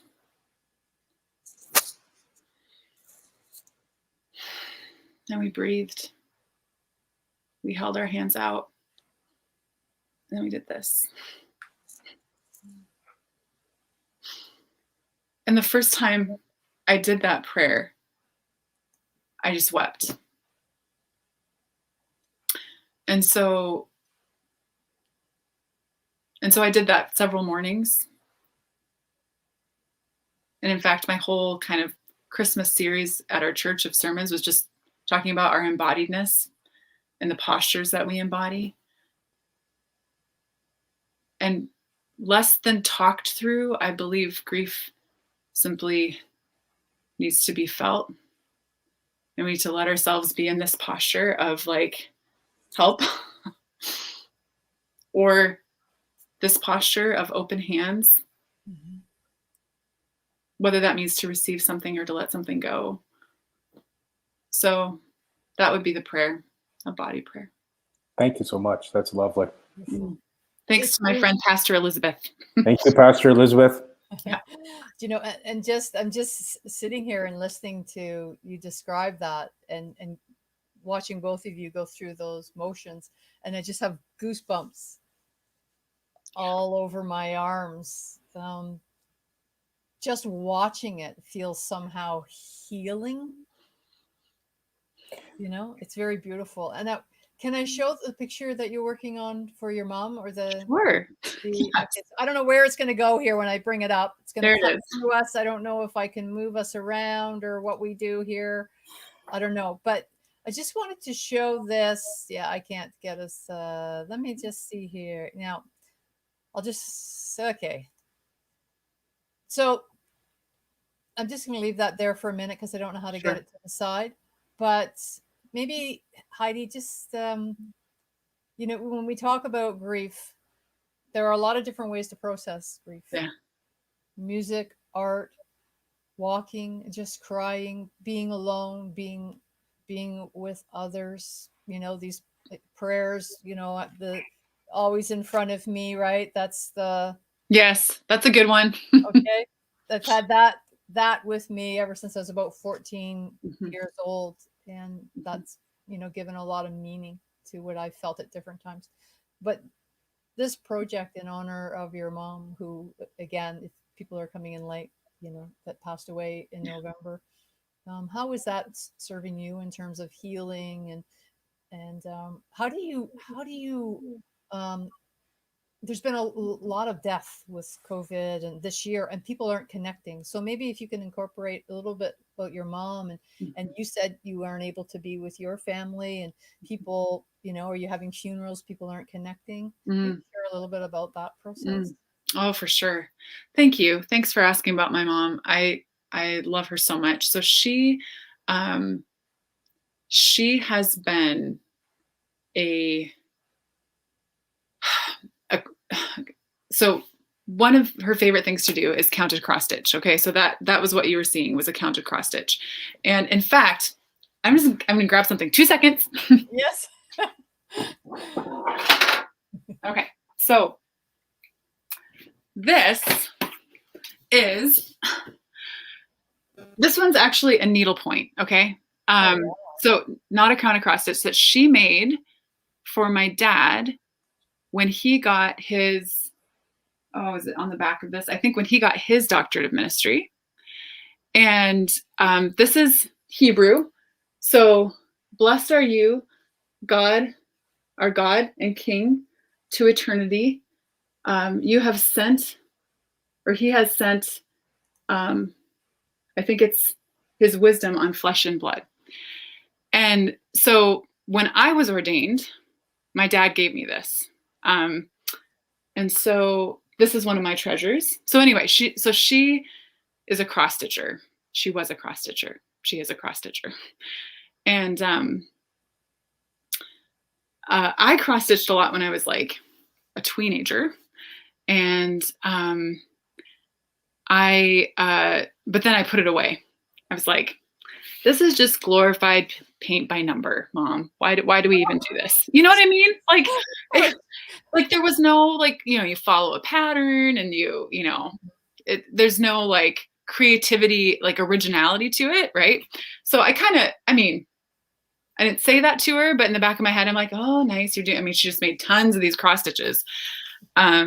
And we breathed. We held our hands out. And we did this. And the first time I did that prayer, I just wept. And so I did that several mornings. And in fact, my whole kind of Christmas series at our church of sermons was just talking about our embodiedness and the postures that we embody. And less than talked through, I believe grief simply needs to be felt. And we need to let ourselves be in this posture of like help, or this posture of open hands, whether that means to receive something or to let something go. So that would be the prayer, a body prayer. Thank you so much. That's lovely. Thanks to my friend, Pastor Elizabeth. Thank you, Pastor Elizabeth. Yeah. And I'm just sitting here and listening to you describe that and watching both of you go through those motions, and I just have goosebumps all over my arms. Just watching it feels somehow healing. It's very beautiful. And now, can I show the picture that you're working on for your mom, or Sure. Yes. I don't know where it's going to go here when I bring it up. It's going to come is. through us. I don't know if I can move us around or what we do here. I don't know, but I just wanted to show this. Yeah, I can't get us. Let me just see here. Now, okay. So I'm just going to leave that there for a minute because I don't know how to get it to the side. But maybe, Heidi, just, when we talk about grief, there are a lot of different ways to process grief. Yeah. Music, art, walking, just crying, being alone, being with others, these prayers, always in front of me, right? Yes, that's a good one. Okay. I've had that with me ever since I was about 14 years old. And that's, given a lot of meaning to what I felt at different times. But this project in honor of your mom, who, again, if people are coming in late, that passed away in November, how is that serving you in terms of healing and how do you there's been a lot of death with COVID and this year, and people aren't connecting. So maybe if you can incorporate a little bit about your mom, and you said you aren't able to be with your family, and people, are you having funerals? People aren't connecting. Maybe share a little bit about that process. Oh, for sure. Thank you. Thanks for asking about my mom. I love her so much. So she has been so one of her favorite things to do is counted cross stitch. Okay. So that was what you were seeing, was a counted cross stitch. And in fact, I'm going to grab something. 2 seconds. Yes. Okay. So this one's actually a needlepoint. Okay. So not a counted cross stitch that she made for my dad when he got his, is it on the back of this? I think when he got his doctorate of ministry. And this is Hebrew. So blessed are you, God, our God and King, to eternity. You have sent, or he has sent, I think it's his wisdom on flesh and blood. And so when I was ordained, my dad gave me this. And so this is one of my treasures. So anyway, she is a cross stitcher. She was a cross stitcher. She is a cross stitcher. And I cross stitched a lot when I was like a teenager. And but then I put it away. I was like, this is just glorified paint by number, Mom. Why do we even do this? You know what I mean? Like there was no, like, you follow a pattern and there's no like creativity, like originality to it. Right. So I didn't say that to her, but in the back of my head, I'm like, oh, nice. She just made tons of these cross stitches. But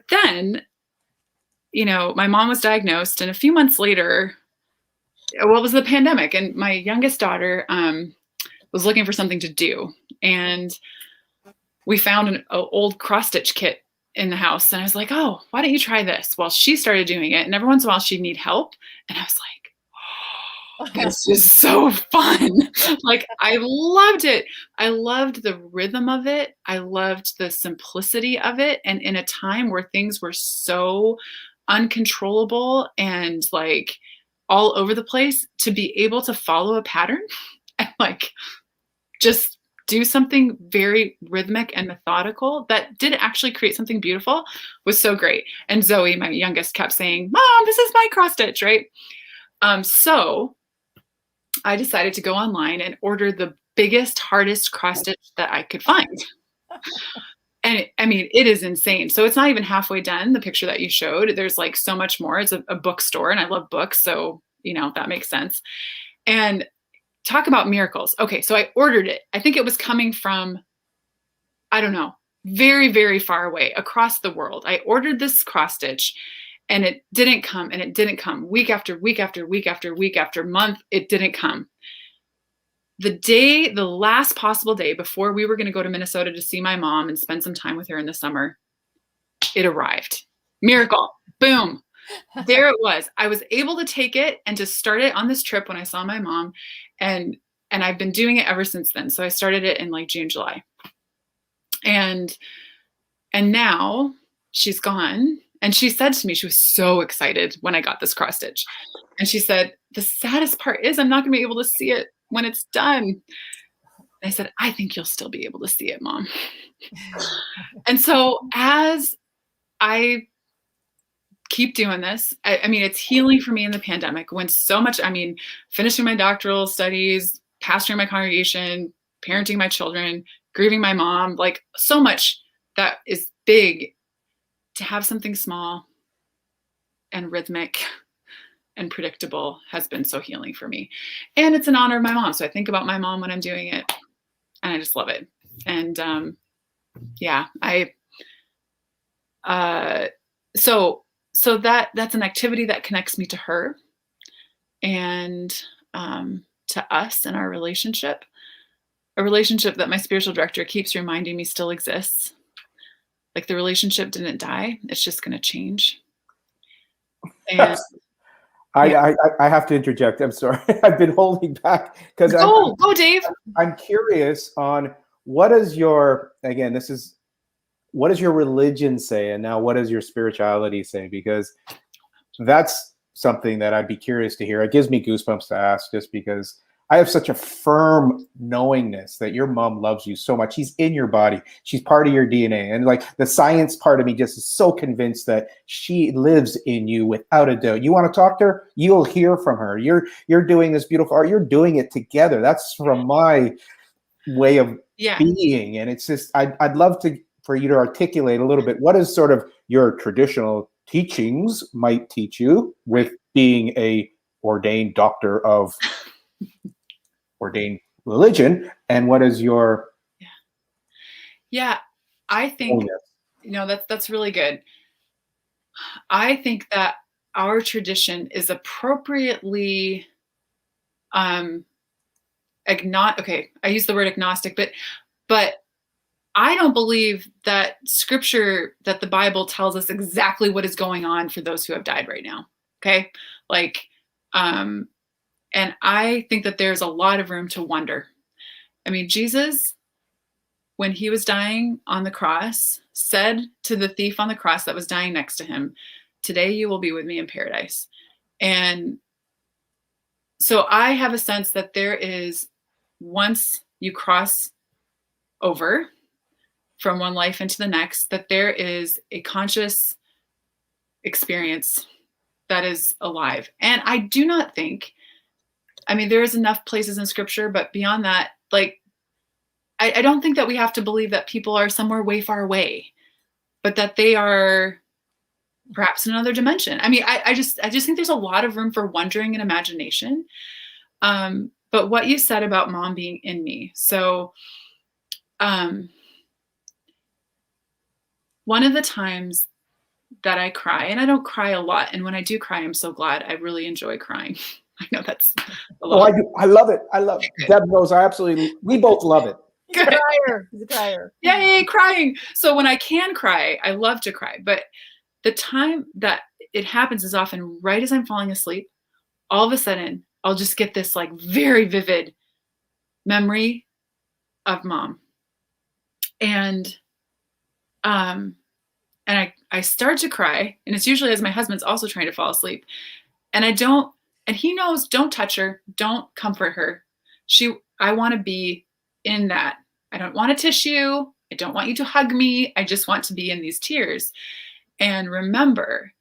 then, my mom was diagnosed, and a few months later, it was the pandemic, and my youngest daughter was looking for something to do, and we found an old cross stitch kit in the house, and I was like, oh, why don't you try this? Well, she started doing it, and every once in a while she'd need help, and I was like, It's just so fun. Like, I loved it. I loved the rhythm of it. I loved the simplicity of it. And in a time where things were so uncontrollable and like all over the place, to be able to follow a pattern and like just do something very rhythmic and methodical that did actually create something beautiful was so great. And Zoe, my youngest, kept saying, "Mom, this is my cross stitch," right? So I decided to go online and order the biggest, hardest cross stitch that I could find. And I mean, it is insane. So it's not even halfway done. The picture that you showed, there's like so much more. It's a bookstore and I love books. So, that makes sense. And talk about miracles. Okay. So I ordered it. I think it was coming from, I don't know, very, very far away across the world. I ordered this cross stitch and it didn't come, and it didn't come. Week after week after week after week after month, it didn't come. The last possible day before we were going to go to Minnesota to see my mom and spend some time with her in the summer, it arrived. Miracle. Boom. There it was. I was able to take it and to start it on this trip when I saw my mom, and I've been doing it ever since then. So I started it in like June, July. And now she's gone. And she said to me, she was so excited when I got this cross stitch. And she said, "The saddest part is I'm not going to be able to see it when it's done." And I said, "I think you'll still be able to see it, Mom." And so as I keep doing this, I mean, it's healing for me in the pandemic when so much, finishing my doctoral studies, pastoring my congregation, parenting my children, grieving my mom, like so much that is big. To have something small and rhythmic and predictable has been so healing for me. And it's an honor of my mom. So I think about my mom when I'm doing it and I just love it. And so that's an activity that connects me to her and to us and our relationship, a relationship that my spiritual director keeps reminding me still exists. Like the relationship didn't die. It's just going to change. And I have to interject. I'm sorry. I've been holding back because go, Dave. I'm curious on what is your religion say? And now what does your spirituality say? Because that's something that I'd be curious to hear. It gives me goosebumps to ask just because I have such a firm knowingness that your mom loves you so much. She's in your body. She's part of your DNA. And like the science part of me just is so convinced that she lives in you without a doubt. You want to talk to her? You'll hear from her. You're doing this beautiful art. You're doing it together. That's from my way of being. And it's just, I'd love for you to articulate a little bit. What is sort of your traditional teachings might teach you with being a ordained doctor of ordained religion, and what is your I think that's really good. I think that our tradition is appropriately I use the word agnostic, but I don't believe that scripture, that the Bible tells us exactly what is going on for those who have died right now. Okay. And I think that there's a lot of room to wonder. I mean, Jesus, when he was dying on the cross, said to the thief on the cross that was dying next to him, "Today you will be with me in paradise." And so I have a sense that there is, once you cross over from one life into the next, that there is a conscious experience that is alive. And I do not think, there is enough places in scripture, but beyond that, I don't think that we have to believe that people are somewhere way far away, but that they are perhaps in another dimension. I just think there's a lot of room for wondering and imagination. But what you said about mom being in me. So, one of the times that I cry, and I don't cry a lot, and when I do cry, I'm so glad. I really enjoy crying. I know that's a lot. Oh, I do. I love it. Deb knows we both love it. He's a crier. Yay, crying. So when I can cry, I love to cry. But the time that it happens is often right as I'm falling asleep. All of a sudden, I'll just get this like very vivid memory of Mom. And I start to cry, and it's usually as my husband's also trying to fall asleep. And he knows, don't touch her, don't comfort her. I want to be in that. I don't want a tissue. I don't want you to hug me. I just want to be in these tears and remember.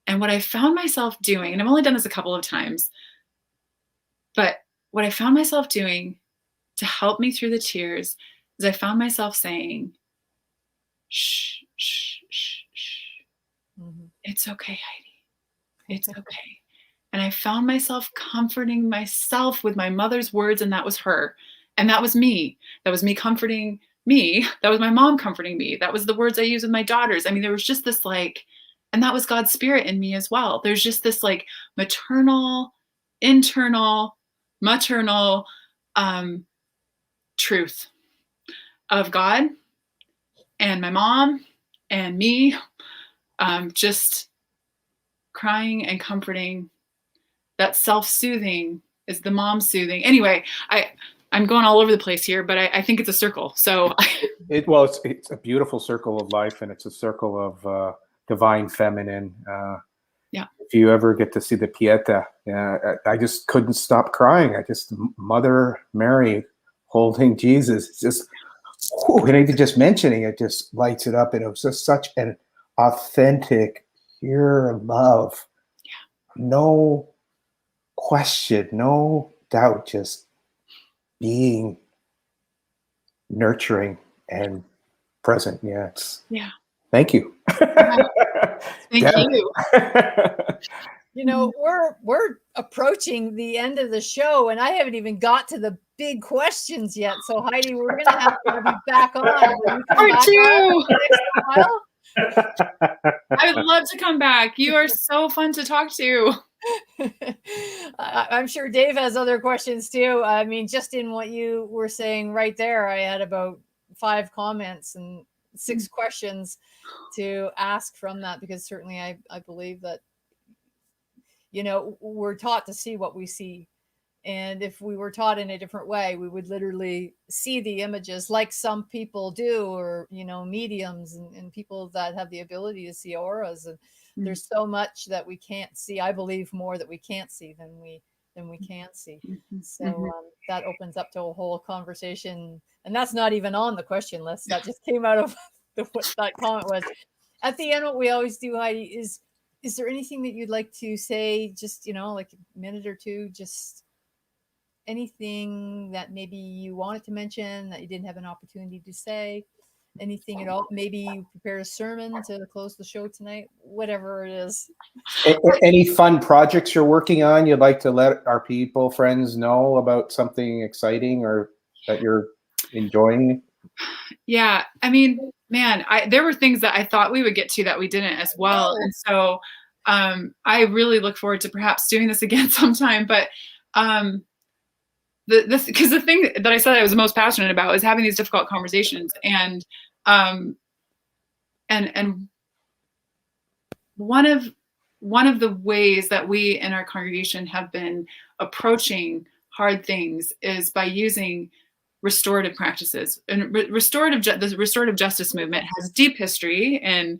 And what I found myself doing, and I've only done this a couple of times, but what I found myself doing to help me through the tears is I found myself saying, shh, shh, shh, shh. Mm-hmm. It's okay, Heidi. It's okay. And I found myself comforting myself with my mother's words, and that was her. And that was me. That was me comforting me. That was my mom comforting me. That was the words I used with my daughters. I mean, there was just this like, and that was God's Spirit in me as well. There's just this like maternal, internal, maternal truth of God and my mom and me, just crying and comforting. That self-soothing is the mom soothing. Anyway, I'm going all over the place here, but I think it's a circle. So it's a beautiful circle of life, and it's a circle of divine feminine. Yeah. If you ever get to see the Pieta, I just couldn't stop crying. Mother Mary holding Jesus. It's just, and even just mentioning it just lights it up. And it was just such an authentic, pure love. Yeah. No question, no doubt, just being nurturing and present. Yeah. Thank you. Thank you. You know, we're approaching the end of the show, and I haven't even got to the big questions yet. So Heidi, we're gonna have to have you back on. Part two. I would love to come back. You are so fun to talk to. I'm sure Dave has other questions too. I mean, just in what you were saying right there, I had about 5 comments and 6 questions to ask from that, because certainly I believe that, you know, we're taught to see what we see. And if we were taught in a different way, we would literally see the images like some people do, or, you know, mediums and people that have the ability to see auras. And there's so much that we can't see. I believe more that we can't see than we can see. So that opens up to a whole conversation. And that's not even on the question list. That just came out of what that comment was. At the end, what we always do, Heidi, is there anything that you'd like to say, just, you know, like a minute or two, just anything that maybe you wanted to mention that you didn't have an opportunity to say, anything at all? Maybe you prepare a sermon to close the show tonight, whatever it is. Any fun projects you're working on you'd like to let our people, friends know about, something exciting or that you're enjoying? Yeah, I mean, man, there were things that I thought we would get to that we didn't as well. And so I really look forward to perhaps doing this again sometime. But because the thing that I said I was the most passionate about is having these difficult conversations, and one of the ways that we in our congregation have been approaching hard things is by using restorative practices. And the restorative justice movement has deep history in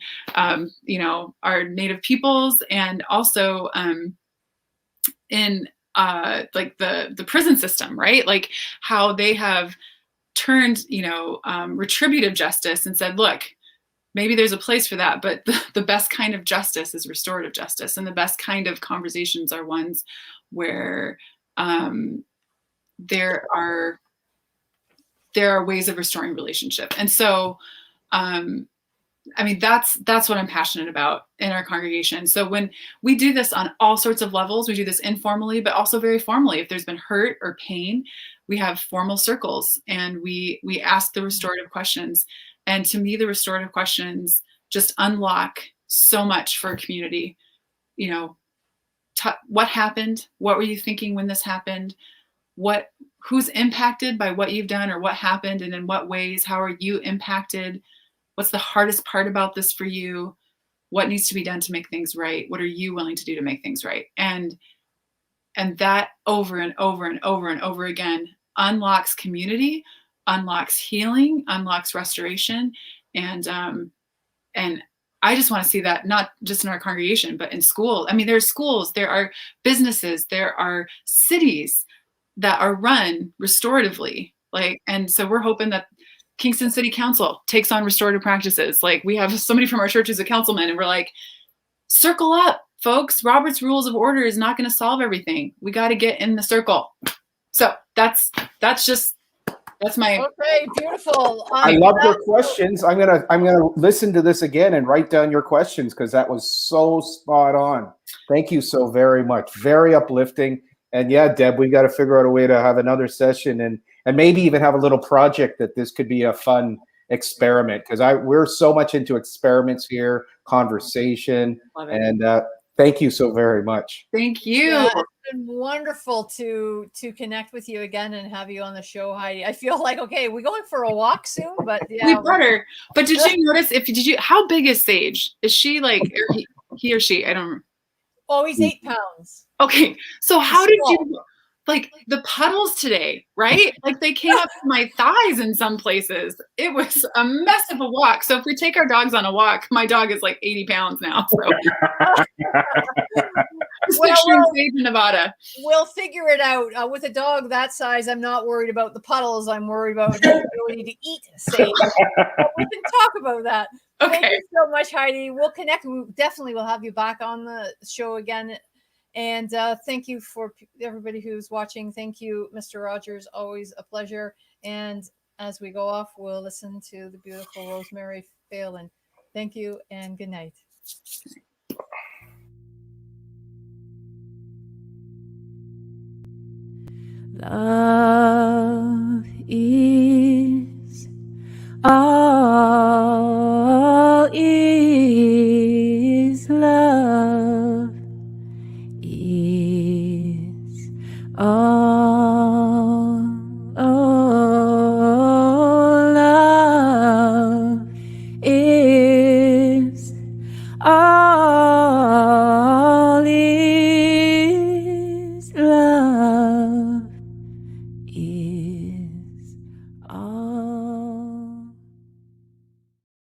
you know, our Native peoples, and also in like the prison system, right? Like how they have turned, you know, retributive justice and said, look, maybe there's a place for that, but the best kind of justice is restorative justice. And the best kind of conversations are ones where there are ways of restoring relationship. And so, I mean, that's what I'm passionate about in our congregation. So when we do this on all sorts of levels, we do this informally, but also very formally. If there's been hurt or pain, we have formal circles, and we ask the restorative questions. And to me, the restorative questions just unlock so much for a community. You know, what happened? What were you thinking when this happened? Who's impacted by what you've done or what happened, and in what ways? How are you impacted? What's the hardest part about this for you? What needs to be done to make things right? What are you willing to do to make things right? And And that over and over and over and over again unlocks community, unlocks healing, unlocks restoration. And I just want to see that not just in our congregation, but in schools. I mean, there's schools, there are businesses, there are cities that are run restoratively. And so we're hoping that Kingston City Council takes on restorative practices. Like, we have somebody from our church as a councilman, and we're like, circle up, folks. Robert's Rules of Order is not going to solve everything. We got to get in the circle. So that's my. Okay, beautiful. I love your questions. I'm gonna listen to this again and write down your questions, because that was so spot on. Thank you so very much. Very uplifting. And yeah, Deb, we got to figure out a way to have another session and maybe even have a little project that this could be a fun experiment, because we're so much into experiments here, conversation, and thank you so very much. Thank you. Yeah, it's been wonderful to connect with you again and have you on the show, Heidi. I feel like, okay, we're going for a walk soon, but yeah. We brought her. But did you notice, how big is Sage? Is she like, he or she? I don't remember. Oh, he's 8 pounds. Okay, so how did you, like, the puddles today, right? Like, they came up to my thighs in some places. It was a mess of a walk. So if we take our dogs on a walk, my dog is like 80 pounds now. So. Sage in Nevada. We'll figure it out. With a dog that size, I'm not worried about the puddles. I'm worried about the ability to eat Sage. We can talk about that. Okay. Thank you so much, Heidi. We'll connect. We definitely will have you back on the show again. And thank you for everybody who's watching. Thank you, Mr. Rogers. Always a pleasure. And as we go off, we'll listen to the beautiful Rosemary Phelan. Thank you and good night. Love is all is love is all love is all